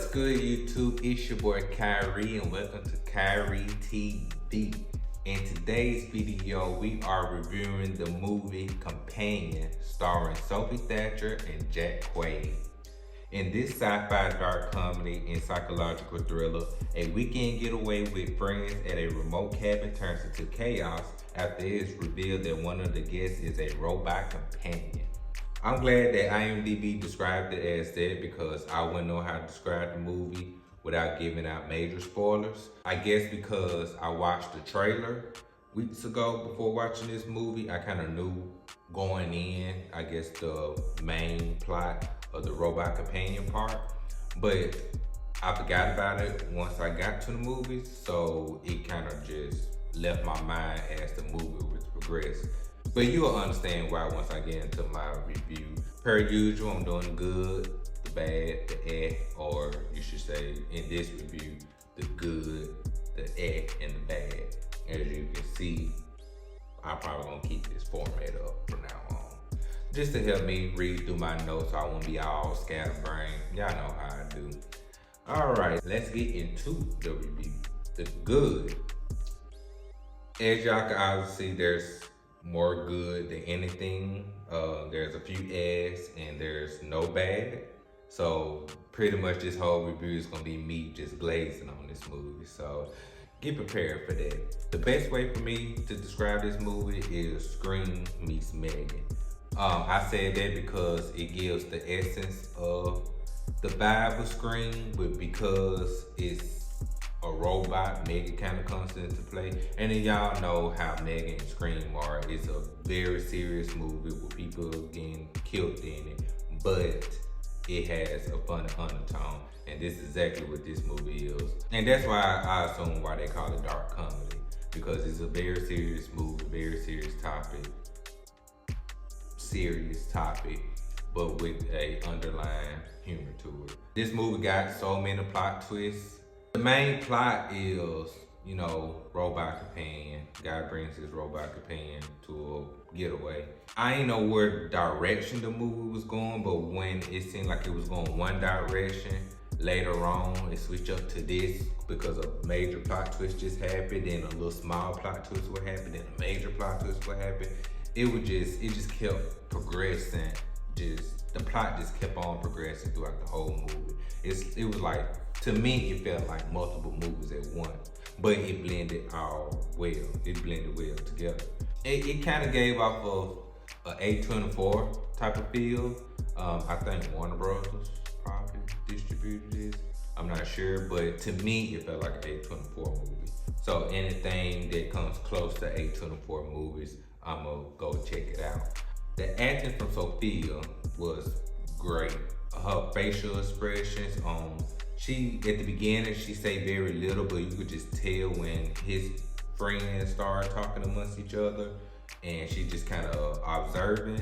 What's good, YouTube? It's your boy Khiry, and welcome to Khiry TV. In today's video, we are reviewing the movie Companion, starring Sophie Thatcher and Jack Quaid. In this sci-fi dark comedy and psychological thriller, a weekend getaway with friends at a remote cabin turns into chaos after it is revealed that one of the guests is a robot companion. I'm glad that IMDb described it as that because I wouldn't know how to describe the movie without giving out major spoilers. I guess because I watched the trailer weeks ago before watching this movie, I kind of knew going in, I guess, the main plot of the robot companion part. But I forgot about it once I got to the movie, so it kind of just left my mind as the movie was progressed. But you'll understand why once I get into my review. Per usual, I'm doing good, the bad, the eh, or you should say in this review, the good, the eh, and the bad. As you can see, I'm probably gonna keep this format up from now on. Just to help me read through my notes so I won't be all scatterbrained. Y'all know how I do. All right, let's get into the review. The good. As y'all can obviously see, there's more good than anything. There's a few ads and there's no bad. So pretty much this whole review is gonna be me just glazing on this movie. So get prepared for that. The best way for me to describe this movie is Scream meets Megan. I said that because it gives the essence of the vibe of Scream, but because it's a robot, Megan kind of comes into play. And then y'all know how Megan and Scream are. It's a very serious movie with people getting killed in it, but it has a fun undertone. And this is exactly what this movie is. And that's why I assume why they call it dark comedy, because it's a very serious movie, very serious topic, but with a underlying humor to it. This movie got so many plot twists. The main plot is, robot companion. Guy brings his robot companion to a getaway. I ain't know where direction the movie was going, but when it seemed like it was going one direction, later on it switched up to this because a major plot twist just happened, then a little small plot twist would happen, then a major plot twist would happen. It just kept progressing. The plot just kept on progressing throughout the whole movie. It was like, to me, it felt like multiple movies at once, but it blended all well. It blended well together. It kind of gave off of an A24 type of feel. I think Warner Brothers probably distributed this. I'm not sure, but to me, it felt like an A24 movie. So anything that comes close to A24 movies, I'm gonna go check it out. The acting from Sophia was great. Her facial expressions, at the beginning, she say very little, but you could just tell when his friends started talking amongst each other and she just kind of observing.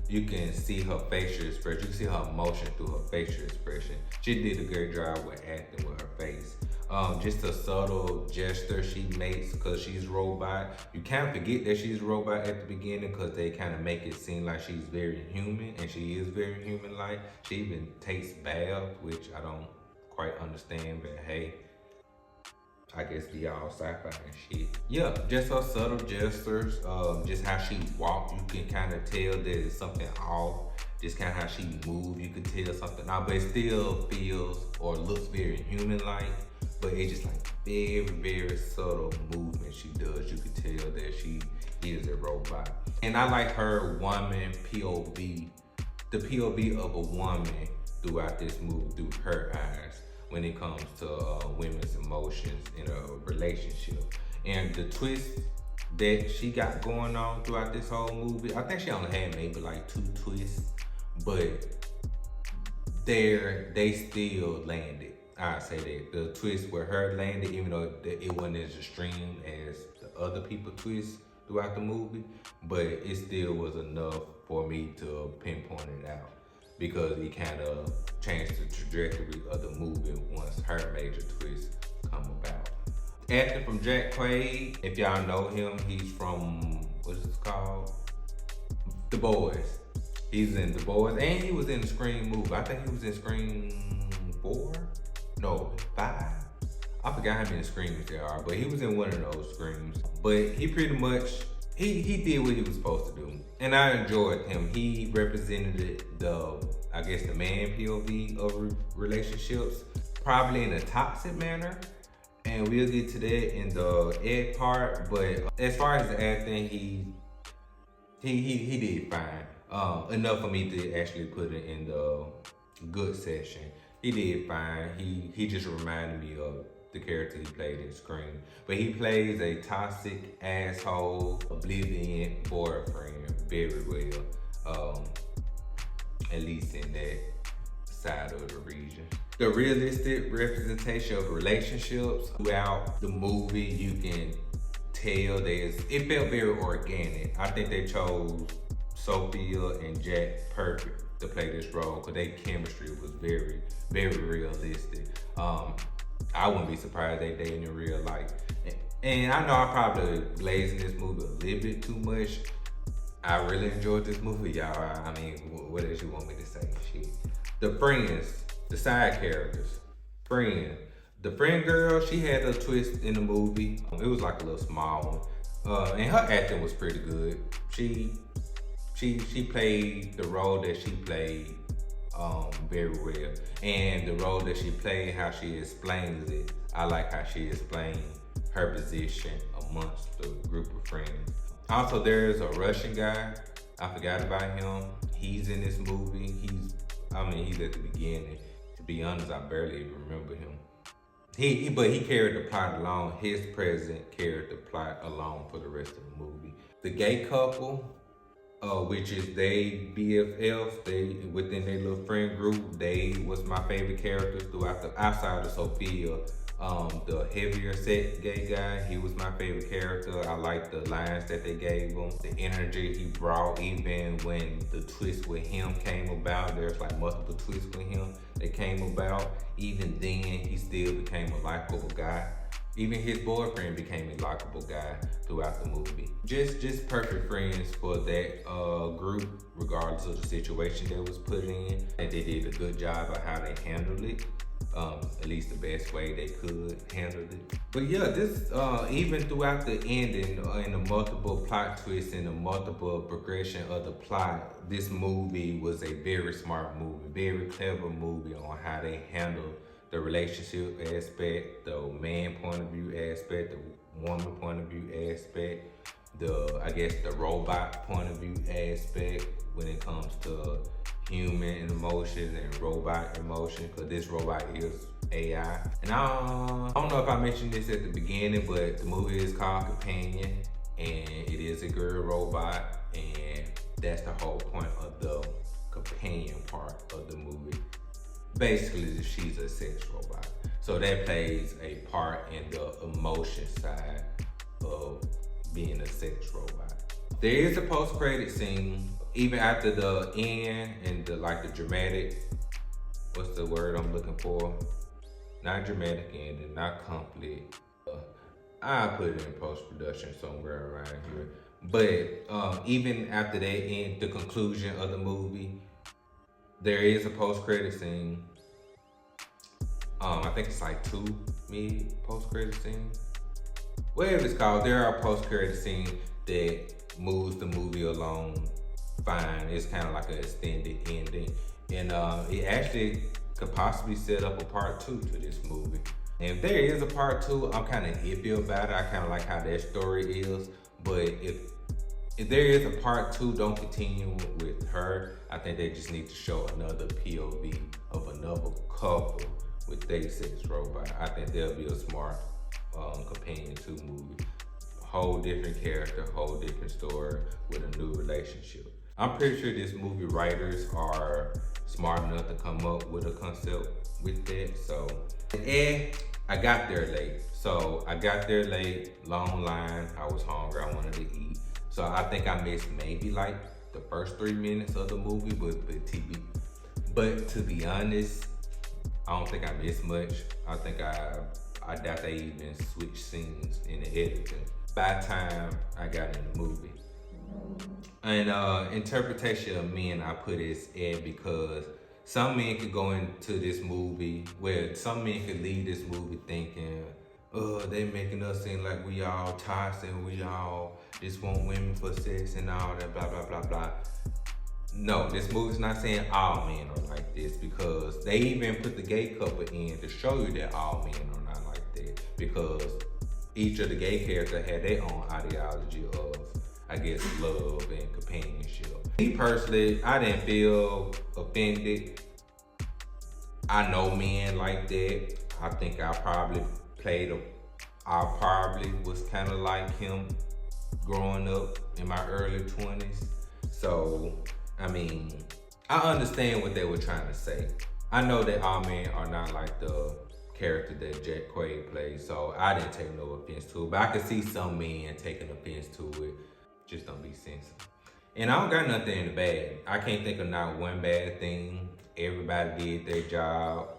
You can see her facial expression. You can see her emotion through her facial expression. She did a great job with acting with her face. Just a subtle gesture she makes because she's a robot. You kind of forget that she's a robot at the beginning because they kind of make it seem like she's very human, and she is very human-like. She even takes baths, which I don't quite understand, but hey, I guess we all sci-fi and shit. Yeah, just her subtle gestures, just how she walks, you can kind of tell that it's something off. Just kind of how she moves, you can tell something off, but it still feels or looks very human-like. But it's just like very, very subtle movement she does. You can tell that she is a robot. And I like her woman POV, the POV of a woman throughout this movie through her eyes when it comes to women's emotions in a relationship. And the twist that she got going on throughout this whole movie, I think she only had maybe like 2 twists, but they still landed. I say that the twist where her landed, even though it wasn't as extreme as the other people twists throughout the movie, but it still was enough for me to pinpoint it out because it kind of changed the trajectory of the movie once her major twist come about. Acting from Jack Quaid, if y'all know him, he's from, what is it called? The Boys. He's in The Boys, and he was in the Scream movie. I think he was in Scream 4. no, 5. I forgot how many screams there are, but he was in one of those screams. But he pretty much, he did what he was supposed to do. And I enjoyed him. He represented I guess the man POV of relationships, probably in a toxic manner. And we'll get to that in the egg part. But as far as the acting, he did fine. Enough for me to actually put it in the good section. He did fine. He just reminded me of the character he played in Scream. But he plays a toxic, asshole, oblivion boyfriend very well. At least in that side of the region. The realistic representation of relationships throughout the movie, you can tell it felt very organic. I think they chose Sophia and Jack perfect to play this role because their chemistry was very, very realistic. I wouldn't be surprised they dating in real life. And I know I probably glazing this movie a little bit too much. I really enjoyed this movie, y'all. I mean, what else you want me to say? Shit. The friends, the side characters, the friend girl, she had a twist in the movie. It was like a little small one, and her acting was pretty good. She played the role that she played very well, and the role that she played, how she explains it. I like how she explained her position amongst the group of friends. Also, there's a Russian guy. I forgot about him. He's in this movie. He's at the beginning. To be honest, I barely even remember him. But he carried the plot along. His presence carried the plot along for the rest of the movie. The gay couple, which is they BFFs, they within their little friend group, they was my favorite characters throughout outside of Sophia. The heavier set gay guy, he was my favorite character. I liked the lines that they gave him, the energy he brought, even when the twist with him came about. There's like multiple twists with him that came about. Even then, he still became a likable guy. Even his boyfriend became a likable guy throughout the movie. Just perfect friends for that group, regardless of the situation that was put in. And they did a good job of how they handled it. At least the best way they could handle it. But yeah, this even throughout the ending and the multiple plot twists and the multiple progression of the plot, this movie was a very smart movie, very clever movie on how they handle the relationship aspect, the man point of view aspect, the woman point of view aspect, the robot point of view aspect when it comes to human emotion and robot emotion, because this robot is AI. And I don't know if I mentioned this at the beginning, but the movie is called Companion, and it is a girl robot, and that's the whole point of the companion part of the movie. Basically, she's a sex robot. So that plays a part in the emotion side of being a sex robot. There is a post-credit scene, even after the end and the dramatic, what's the word I'm looking for? Not dramatic ending, not complete. I'll put it in post-production somewhere around here. But even after that end, the conclusion of the movie, there is a post-credit scene. I think it's like 2 mid post-credit scenes. Whatever it's called, there are post-credit scenes that moves the movie along fine. It's kind of like an extended ending. And it actually could possibly set up a part 2 to this movie. And if there is a part 2, I'm kind of iffy about it. I kind of like how that story is. But if there is a part 2, don't continue with her. I think they just need to show another POV of another couple with their sex robot. I think there'll be a smart companion 2 movie. Whole different character, whole different story with a new relationship. I'm pretty sure this movie writers are smart enough to come up with a concept with that. So, I got there late. Long line. I was hungry. I wanted to eat. So I think I missed maybe like the first 3 minutes of the movie with TV. But to be honest, I don't think I missed much. I think I doubt they even switched scenes in the editing by the time I got in the movie. And interpretation of men, I put as Ed because some men could go into this movie, where some men could leave this movie thinking, oh, they making us seem like we all toxic, we all just want women for sex and all that, blah, blah, blah, blah. No, this movie's not saying all men are like this, because they even put the gay couple in to show you that all men are not like that, because each of the gay characters had their own ideology of, I guess, love and companionship. Me personally, I didn't feel offended. I know men like that. I think I probably was kind of like him growing up in my early 20s. So, I mean, I understand what they were trying to say. I know that all men are not like the character that Jack Quaid plays, so I didn't take no offense to it. But I could see some men taking offense to it. Just don't be sensitive. And I don't got nothing in the bad. I can't think of not one bad thing. Everybody did their job.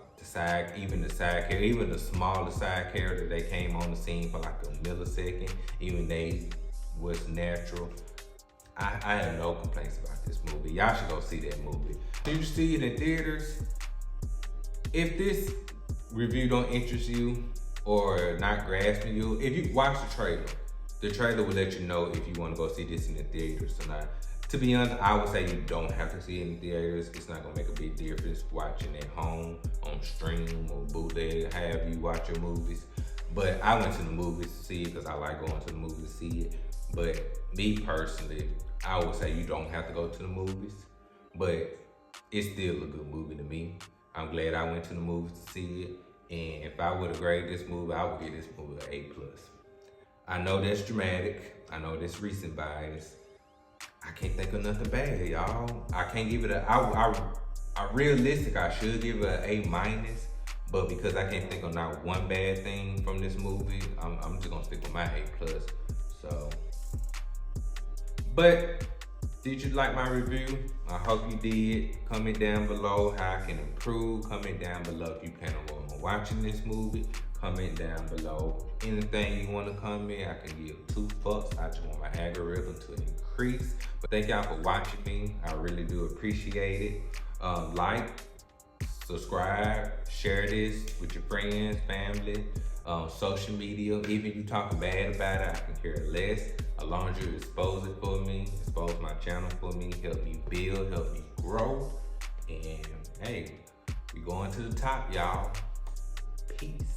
Even the side character, even the smallest side character that came on the scene for like a millisecond, even they was natural. I have no complaints about this movie. Y'all should go see that movie. If you see it in theaters, if this review don't interest you or not grasping you, if you watch the trailer will let you know if you want to go see this in the theaters or not. To be honest, I would say you don't have to see it in theaters. It's not gonna make a big difference watching at home, on stream or bootleg, however you watch your movies. But I went to the movies to see it because I like going to the movies to see it. But me personally, I would say you don't have to go to the movies, but it's still a good movie to me. I'm glad I went to the movies to see it. And if I would have graded this movie, I would give this movie an A+. I know that's dramatic. I know that's recent bias. I can't think of nothing bad, y'all. I can't give it realistic, I should give it an A-, but because I can't think of not one bad thing from this movie, I'm just gonna stick with my A+. So, but did you like my review? I hope you did. Comment down below how I can improve. Comment down below if you plan on watching this movie. Comment down below anything you want to comment. I can give 2 fucks. I just want my algorithm to increase. But thank y'all for watching me. I really do appreciate it. Like, subscribe, share this with your friends, family, social media. Even if you talking bad about it, I can care less. As long as you expose it for me, expose my channel for me, help me build, help me grow. And hey, we going to the top, y'all. Peace.